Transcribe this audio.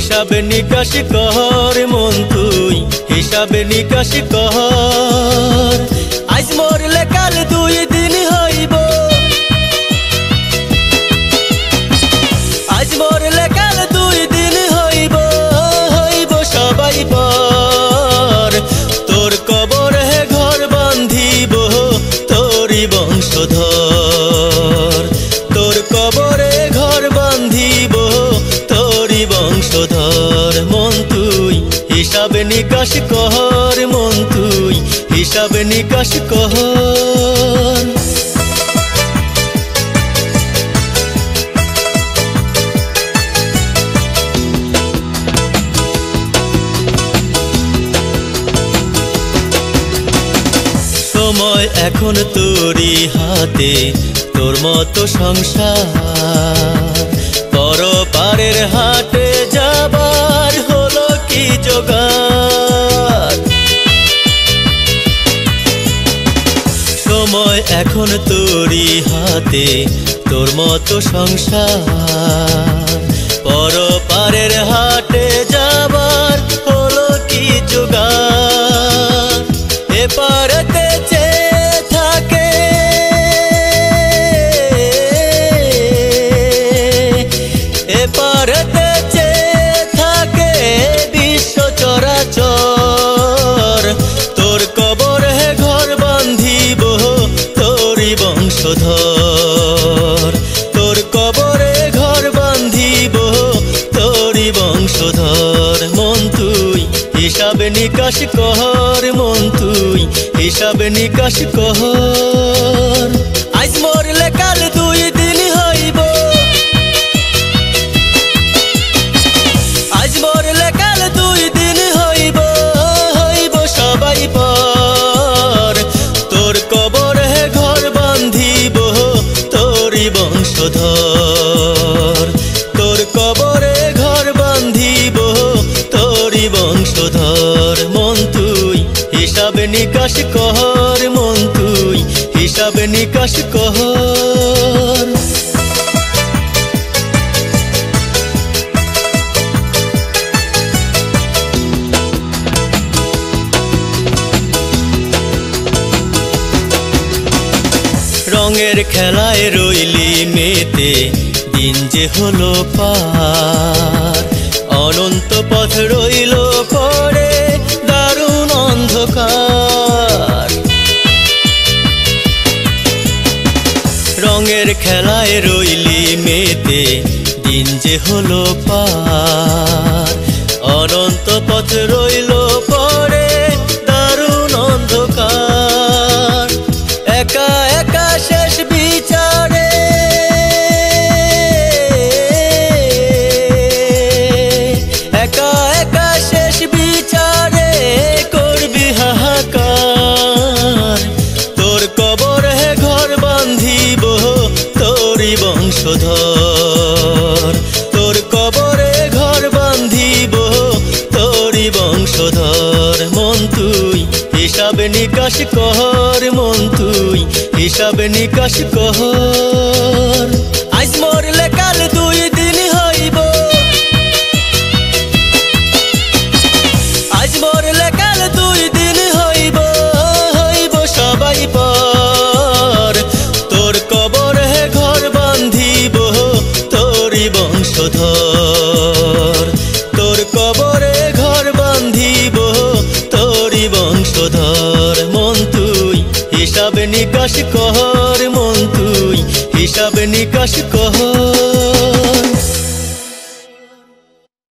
হিসাব নিকাশ কর মন তুই হিসাব নিকাশ কর। আজ মরলে কাল 2 দিন হইব, আজ মরলে কাল 2 দিন হইব, হইব সবাই পর। তোর কবরে ঘর বান্ধিব তোরি বংশধর, তোর কবরে ঘর বান্ধিব তোরি বংশধর। মন তুই হিসাব নিকাশ কর, মন তুই হিসাব নিকাশ কর। সময় এখন তোরি হাতে, তোর মতো সংসার। পরপারের হাটে যাবার হলো কি জোগাড়। সময় এখন তোরি হাতে, তোর মতো সংসার। পরপারের হাটে যাবার হলো কি জোগাড়। এপারেতে থাকে এপারেতে থাকে বিশ্ব চরাচর। তোর কবরে ঘর বান্ধিব তোরি বংশধর, তোর কবরে ঘর বান্ধিব তোরি বংশধর। মন তুই হিসাব নিকাশ কর, মন তুই হিসাব নিকাশ কর। আজ মরলে কাল 2 দিন হইব, আজ মরলে কাল 2 দিন হইব, হইব সবাই পর। তোর কবরে ঘর বান্ধিব তোরি বংশধর, তোর কবরে ঘর বান্ধিব তোরি বংশধর। মন তুই হিসাব নিকাশ কর, মন তুই হিসাব নিকাশ কর। রঙের খেলায় রইলি মেতে, দিন যে হলো পার। অনন্ত পথ রইল পড়ে দারুণ অন্ধকার। রঙের খেলায় রইলি মেতে, দিন যে হলো পার। অনন্ত পথ রইল পড়ে দারুণ অন্ধকার। একা একা শেষ বিচারে, একা একা শেষ বিচারে করবি হাহাকার। তোর কবরে ঘর বান্ধিব তোরি বংশধর, তোর কবরে ঘর বান্ধিব তোরি বংশধর। মন তুই হিসাব নিকাশ কর, মন তুই হিসাব নিকাশ কর। আজ মরলে কাল 2 দিন হইব, আজ মরলে কাল 2 দিন হইব, হইব সবাই পর। তোর কবরে ঘর বান্ধিব তোরি বংশধর, তোর কবরে ঘর বান্ধিব তোরি বংশধর। মন তুই হিসাব নিকাশ কর, মন তুই হিসাব নিকাশ কর।